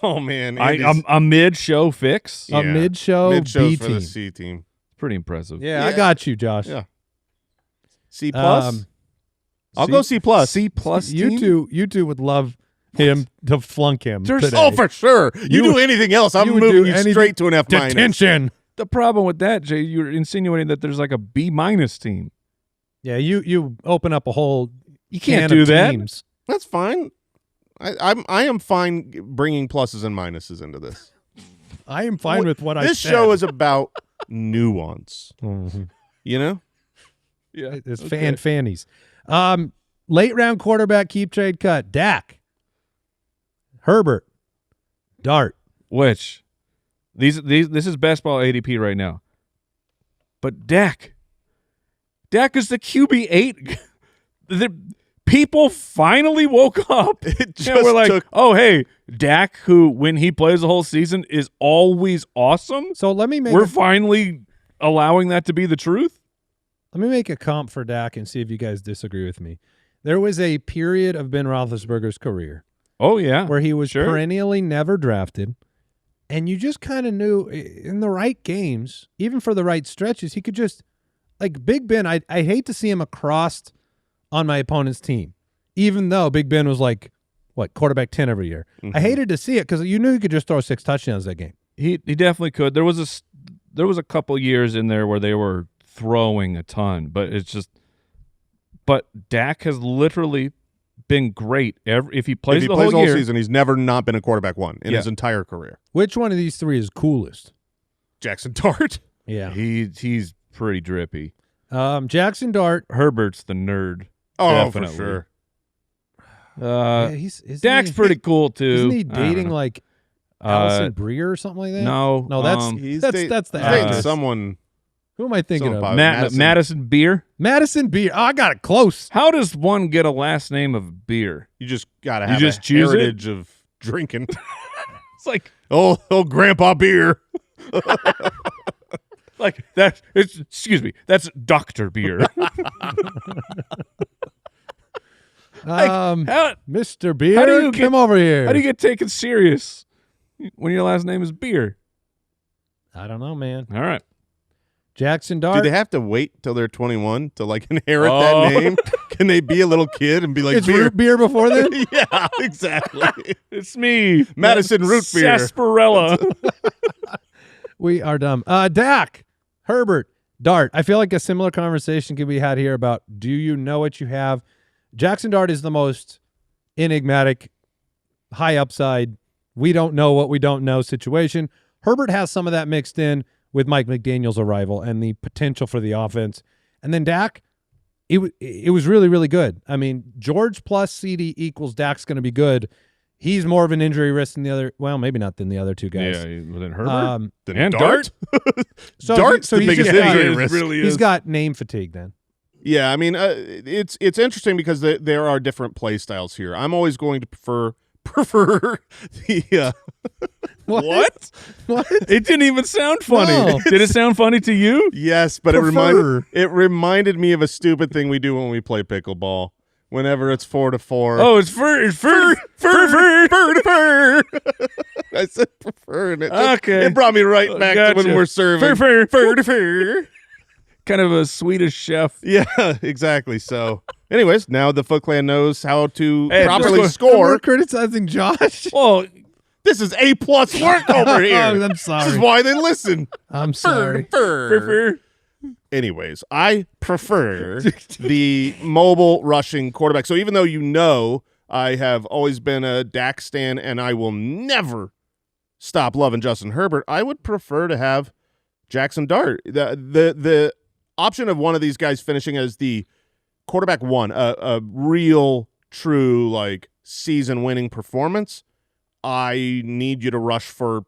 Oh man, I'm a mid-show fix. A mid-show mid-shows B for the team. C team. Pretty impressive. Yeah, I Yeah. got you, Josh. Yeah. C plus. I'll go C plus. C plus. You two would love him to flunk him today. Oh, for sure. You do anything else, I'm moving you straight to an F minus. Detention. The problem with that, Jay, you're insinuating that there's like a B minus team. Yeah, you open up a whole. You can't do that. Teams. That's fine. I am fine bringing pluses and minuses into this. I am fine with what I said. This show is about nuance. Mm-hmm. You know? Yeah, it's fannies. Late round quarterback keep trade cut. Dak, Herbert, Dart. Which this is best ball ADP right now. But Dak is the QB8. The people finally woke up. It just and we're like, oh hey, Dak, who when he plays the whole season is always awesome. So let me make. We're finally allowing that to be the truth. Let me make a comp for Dak and see if you guys disagree with me. There was a period of Ben Roethlisberger's career. Oh, yeah. Where he was perennially never drafted, and you just kind of knew in the right games, even for the right stretches, he could just, like Big Ben, I hate to see him across on my opponent's team, even though Big Ben was like, what, quarterback 10 every year. Mm-hmm. I hated to see it because you knew he could just throw 6 touchdowns that game. He definitely could. There was a couple years in there where they were throwing a ton, but Dak has literally been great. If he plays the whole year, season, he's never not been a quarterback one in his entire career. Which one of these three is coolest? Jackson Dart. Yeah. He's pretty drippy. Jackson Dart. Herbert's the nerd. Oh, definitely. for sure. Dak's pretty cool too. Isn't he dating like Allison Brie or something like that? No, that's the actress. Someone. Who am I thinking of? Madison Beer. Madison Beer. Oh, I got it close. How does one get a last name of beer? You just gotta have a heritage of drinking. It's like oh, Grandpa Beer. Like that. Excuse me. That's Dr. Beer. Mr. Beer, come over here. How do you get taken serious when your last name is Beer? I don't know, man. All right. Jackson Dart. Do they have to wait till they're 21 to like inherit that name? Can they be a little kid and be like, it's root beer before then? Yeah, exactly. It's me, Madison Root Beer. Sarsaparilla. We are dumb. Dak, Herbert, Dart. I feel like a similar conversation can be had here about do you know what you have? Jackson Dart is the most enigmatic, high upside, we don't know what we don't know situation. Herbert has some of that mixed in with Mike McDaniel's arrival and the potential for the offense. And then Dak, it was really, really good. I mean, George plus CD equals Dak's going to be good. He's more of an injury risk than the other, well, maybe not than the other two guys. Yeah, than Herbert? And Dart? Dart's the biggest injury risk. Really he's got name fatigue then. Yeah, I mean, it's interesting because there are different play styles here. I'm always going to prefer the What? It didn't even sound funny. No. Did it sound funny to you? Yes, but it reminded me of a stupid thing we do when we play pickleball. Whenever it's 4-4. Oh, it's fur. I said prefer, and it brought me right back to when we're serving. Fur. Kind of a Swedish chef. Yeah, exactly. So, anyways, now the Foot Clan knows how to properly score. We're criticizing Josh. Well, this is A+ work over here. I'm sorry. This is why they listen. I'm sorry. Fur. Anyways, I prefer the mobile rushing quarterback. So even though I have always been a Dak stan and I will never stop loving Justin Herbert, I would prefer to have Jackson Dart. The option of one of these guys finishing as the quarterback one, a real, true, like, season-winning performance, I need you to rush for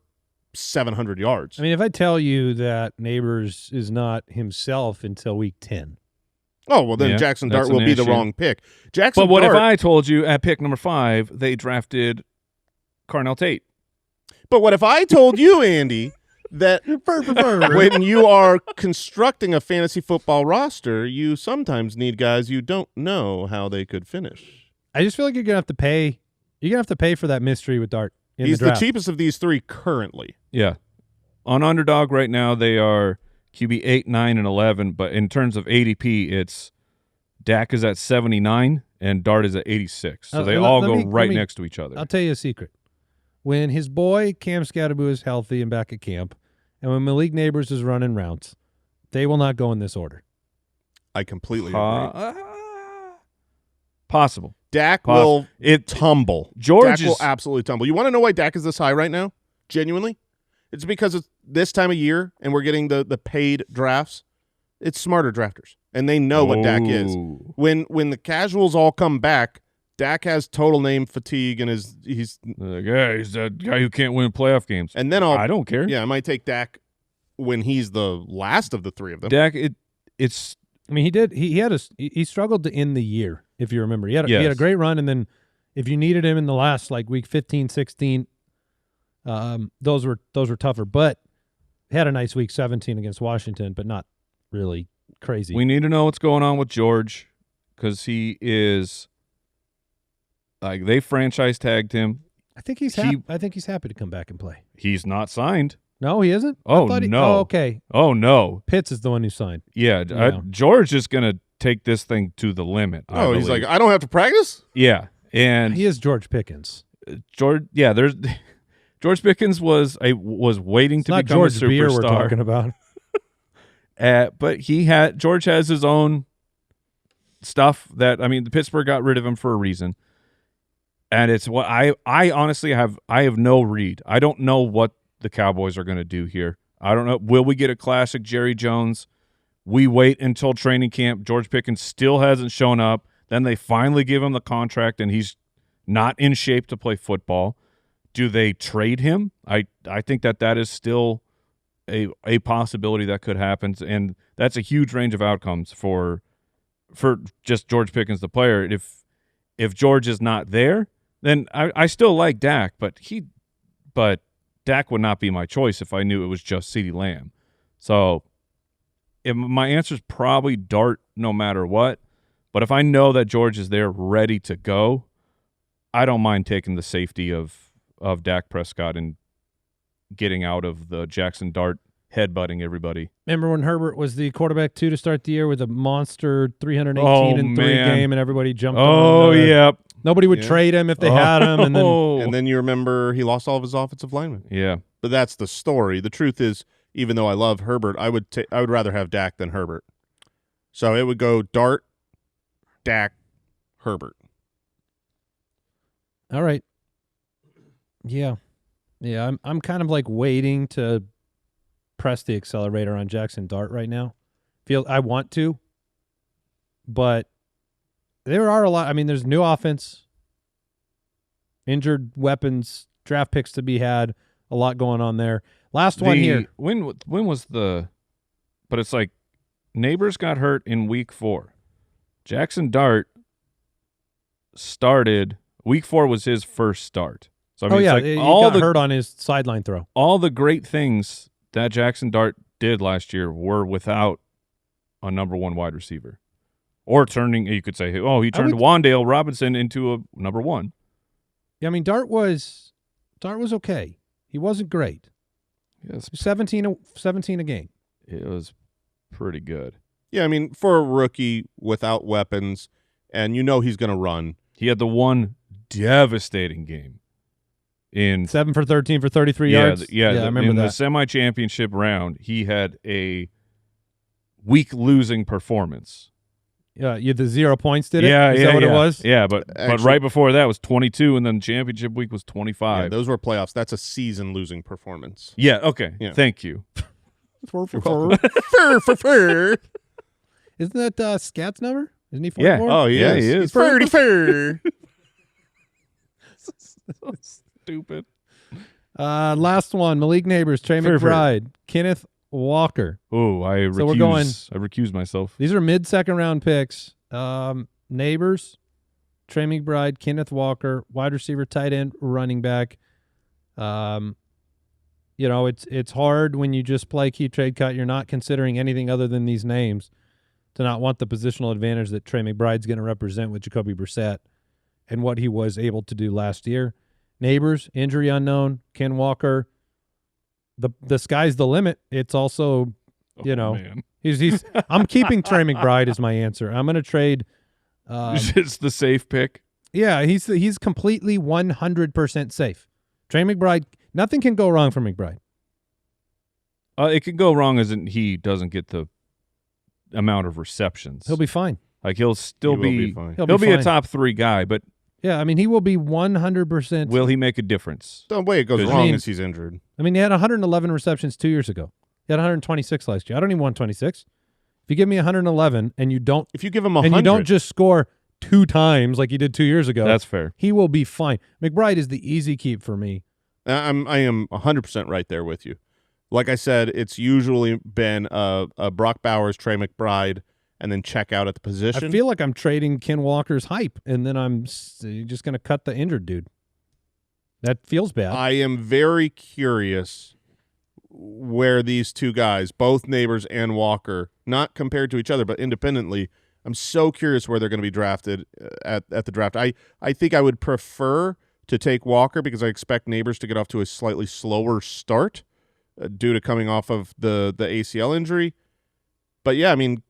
700 yards. I mean, if I tell you that Nabers is not himself until week 10. Oh, well, then Jackson Dart will be the wrong pick. But what if I told you at pick number 5 they drafted Carnell Tate? But what if I told you, Andy, that when you are constructing a fantasy football roster, you sometimes need guys you don't know how they could finish? I just feel like you're going to have to pay. You're going to have to pay for that mystery with Dart. He's the cheapest of these three currently. Yeah. On Underdog right now, they are QB 8, 9, and 11. But in terms of ADP, it's Dak is at 79 and Dart is at 86. So they all go right next to each other. I'll tell you a secret. When his boy Cam Scatterbo is healthy and back at camp, and when Malik Nabers is running routes, they will not go in this order. I completely agree. Possible. Dak will tumble. Dak will absolutely tumble. You want to know why Dak is this high right now? Genuinely? It's because it's this time of year and we're getting the paid drafts. It's smarter drafters, and they know what Dak is. When the casuals all come back, Dak has total name fatigue, and he's like, yeah, he's that guy who can't win playoff games. And then I don't care. Yeah, I might take Dak when he's the last of the three of them. Dak, it's. I mean, he struggled to end the year, if you remember. He had a great run, and then if you needed him in the last week 15, 16, those were tougher. But he had a nice week 17 against Washington, but not really crazy. We need to know what's going on with George because he is they franchise tagged him. I think he's happy to come back and play. He's not signed. No, he isn't? Oh, no. Oh, okay. Oh, no. Pitts is the one who signed. Yeah. George is going to take this thing to the limit. He's like, I don't have to practice? Yeah. And he is George Pickens. George Pickens was waiting to be George a superstar. Beer we're talking about. But George has his own stuff the Pittsburgh got rid of him for a reason. And it's what I honestly have no read. I don't know what the Cowboys are going to do here. I don't know. Will we get a classic Jerry Jones? We wait until training camp. George Pickens still hasn't shown up. Then they finally give him the contract, and he's not in shape to play football. Do they trade him? I think that is still a possibility that could happen, and that's a huge range of outcomes for just George Pickens, the player. If George is not there, then I still like Dak, but Dak would not be my choice if I knew it was just CeeDee Lamb. So my answer is probably Dart no matter what. But if I know that George is there ready to go, I don't mind taking the safety of Dak Prescott and getting out of the Jackson Dart headbutting everybody. Remember when Herbert was the quarterback 2 to start the year with a monster 318 and 3 game and everybody jumped on? Oh, yeah. Nobody would trade him if they had him. And then you remember he lost all of his offensive linemen. Yeah. But that's the story. The truth is, even though I love Herbert, I would rather have Dak than Herbert. So it would go Dart, Dak, Herbert. All right. Yeah. I'm kind of waiting to press the accelerator on Jackson Dart right now. I want to, but there are a lot. I mean, there's new offense, injured weapons, draft picks to be had, a lot going on there. Last one here. When was the – but it's Nabers got hurt in week 4. Jackson Dart started – week 4 was his first start. So, he got hurt on his sideline throw. All the great things that Jackson Dart did last year were without a number 1 wide receiver. Or turning, you could say, he turned Wan'Dale Robinson into a number 1. Yeah, I mean, Dart was okay. He wasn't great. Yes, 17 a game. It was pretty good. Yeah, I mean, for a rookie without weapons, and he's going to run. He had the one devastating game. In 7 for 13 for 33 yards. I remember in the semi-championship round, he had a week losing performance. Yeah, you had the 0 points, did it? Is that what it was? Yeah, but right before that was 22, and then championship week was 25. Yeah, those were playoffs. That's a season losing performance. Yeah. Okay. Yeah. Thank you. Isn't that Scat's number? Isn't he 44? Yeah. Oh, he is. He is. He's 44. Stupid. Last one, Malik Nabers, Trey McBride, Kenneth Walker. Oh, I recuse myself. These are mid-second round picks. Nabers, Trey McBride, Kenneth Walker, wide receiver, tight end, running back. It's hard when you just play keep trade cut. You're not considering anything other than these names to not want the positional advantage that Trey McBride's going to represent with Jacoby Brissett and what he was able to do last year. Nabers, injury unknown. Ken Walker, the sky's the limit. It's also, I'm keeping Trey McBride as my answer. I'm going to trade. It's the safe pick. Yeah, he's completely 100% safe. Trey McBride, nothing can go wrong for McBride. It could go wrong as in he doesn't get the amount of receptions. He'll be fine. Like he'll still be fine. He'll be a fine. top 3 guy, but Yeah, I mean, he will be 100%. will he make a difference? The way it goes 'Cause wrong I mean- is he's injured. I mean, he had 111 receptions 2 years ago. He had 126 last year. I don't even want 26. If you give me 111 and you don't, If you give him and 100, you don't just score 2 times like you did 2 years ago, That's fair. he will be fine. McBride is the easy keep for me. I am 100% right there with you. Like I said, it's usually been a Brock Bowers, Trey McBride, and then check out at the position. I feel like I'm trading Ken Walker's hype, and then I'm just going to cut the injured dude. That feels bad. I am very curious where these two guys, both Nabers and Walker, not compared to each other, but independently, I'm so curious where they're going to be drafted at the draft. I think I would prefer to take Walker because I expect Nabers to get off to a slightly slower start due to coming off of the ACL injury. But, yeah, I mean,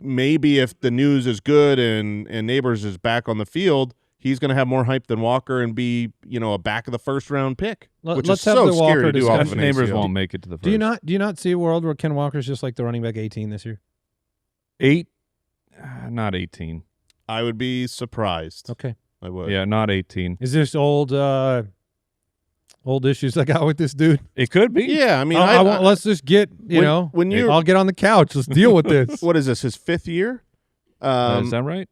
maybe if the news is good and Nabers is back on the field, he's going to have more hype than Walker and be, a back of the first round pick, which let's is have so the Walker scary to do off of an Neighbors ACL. won't make it to the first. Do you not see a world where Ken Walker's just like the running back 18 this year? 8? Not 18. I would be surprised. Okay. I would. Yeah, not 18. Is this old issues I got with this dude? It could be. Yeah, I mean, I want, let's just get, when you're- I'll get on the couch. Let's deal with this. what is this, his 5th year? Is that right?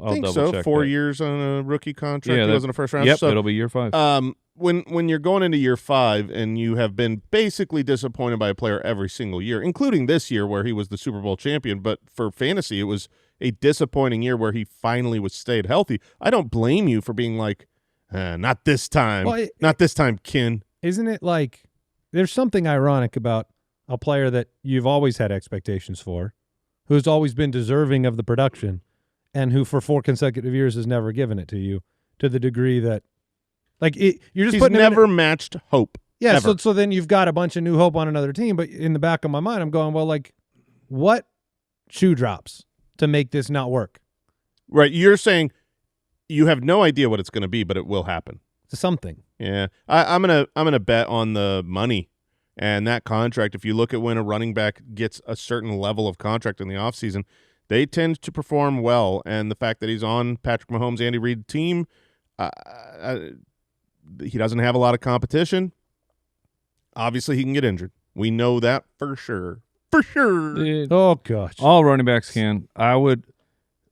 I think so. 4 years on a rookie contract. Yeah, he wasn't a first round. Yep, So, it'll be year 5. when you're going into year 5 and you have been basically disappointed by a player every single year, including this year where he was the Super Bowl champion, but for fantasy it was a disappointing year where he finally stayed healthy. I don't blame you for being like, not this time. Well, not this time, Ken. Isn't it like there's something ironic about a player that you've always had expectations for, who's always been deserving of the production, and who for 4 consecutive years has never given it to you, to the degree that, you're just He's putting him never in, matched hope. yeah. ever. So then you've got a bunch of new hope on another team, but in the back of my mind, I'm going, well, what shoe drops to make this not work? Right. You're saying you have no idea what it's going to be, but it will happen. To something. Yeah, I'm gonna bet on the money and that contract. If you look at when a running back gets a certain level of contract in the offseason, they tend to perform well. And the fact that he's on Patrick Mahomes' Andy Reid team, he doesn't have a lot of competition. Obviously, he can get injured. We know that for sure. For sure. Oh gosh. All running backs can. I would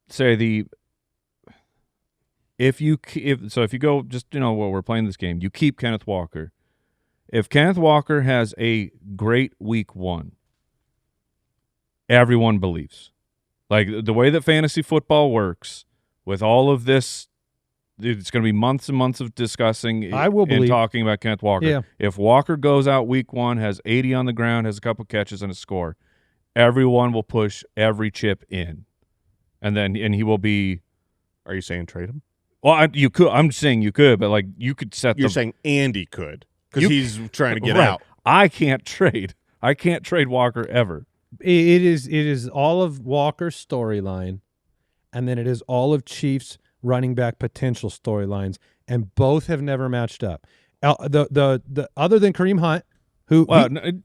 say if you go just we're playing this game, you keep Kenneth Walker. If Kenneth Walker has a great week 1, everyone believes. Like the way that fantasy football works, with all of this, it's going to be months and months of discussing and talking about Kenneth Walker. Yeah. If Walker goes out week 1, has 80 on the ground, has a couple catches and a score, everyone will push every chip in, and he will be. Are you saying trade him? Well, you could. I'm saying you could, but you could set. You're saying Andy could because he's trying to get out. I can't trade. I can't trade Walker ever. It is all of Walker's storyline, and then it is all of Chiefs running back potential storylines, and both have never matched up. The other than Kareem Hunt,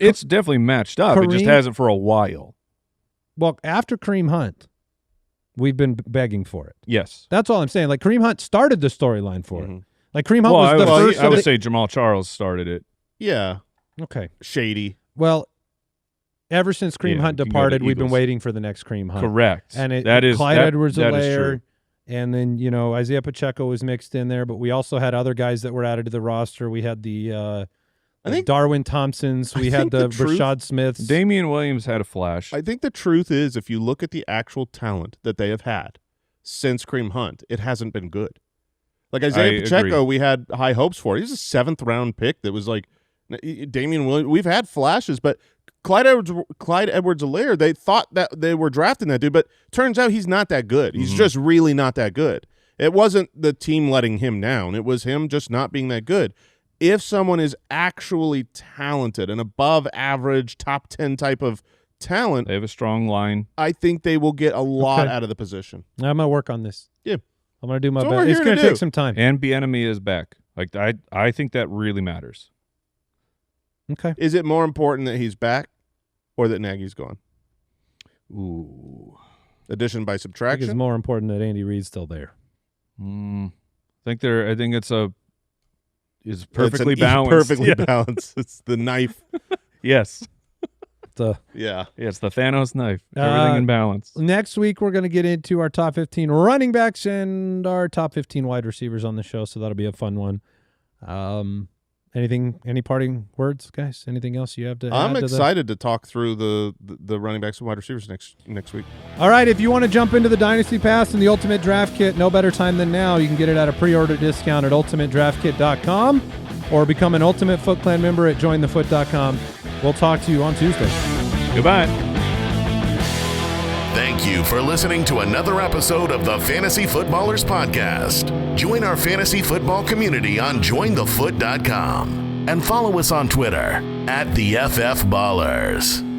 it's definitely matched up. It just hasn't for a while. Well, after Kareem Hunt, we've been begging for it. Yes, that's all I'm saying. Like Kareem Hunt started the storyline for it. Like Kareem Hunt was the first. I would say Jamal Charles started it. Yeah. Okay. Shady. Well, ever since Kareem Hunt departed, we've been Eagles. waiting for the next Kareem Hunt. Correct. And that is Clyde that, Edwards-Helaire, that is true. and then Isaiah Pacheco was mixed in there, but we also had other guys that were added to the roster. We had the Darwin Thompsons. We had the Rashad Smiths. Damian Williams had a flash. I think the truth is, if you look at the actual talent that they have had since Kareem Hunt, it hasn't been good. Like Isaiah Pacheco, we had high hopes for. He's a 7th-round pick that was like Damian Williams. We've had flashes, but Clyde Edwards-Helaire, they thought that they were drafting that dude, but turns out he's not that good. He's just really not that good. It wasn't the team letting him down. It was him just not being that good. If someone is actually talented, an above-average, top 10 type of talent. They have a strong line. I think they will get a lot Okay. out of the position. I'm gonna work on this. Yeah. I'm gonna do my That's what best. we're It's here gonna to take do. some time. And Bieniemy is back. Like I think that really matters. Okay. Is it more important that he's back or that Nagy's gone? Ooh. Addition by I think subtraction? it's more important that Andy Reid's still there. I think it's perfectly It's balanced. Perfectly Yeah. balanced. It's the knife. Yes. So Yeah. It's the Thanos knife. Everything in balance. next week we're gonna get into our top 15 running backs and our top 15 wide receivers on the show. So that'll be a fun one. Any parting words, guys? Anything else you have to add I'm to excited to talk through the running backs and wide receivers next week. All right, if you want to jump into the Dynasty Pass and the Ultimate Draft Kit, no better time than now. You can get it at a pre-order discount at ultimatedraftkit.com or become an Ultimate Foot Clan member at jointhefoot.com. We'll talk to you on Tuesday. Goodbye. Thank you for listening to another episode of the Fantasy Footballers Podcast. Join our fantasy football community on jointhefoot.com and follow us on Twitter @TheFFBallers.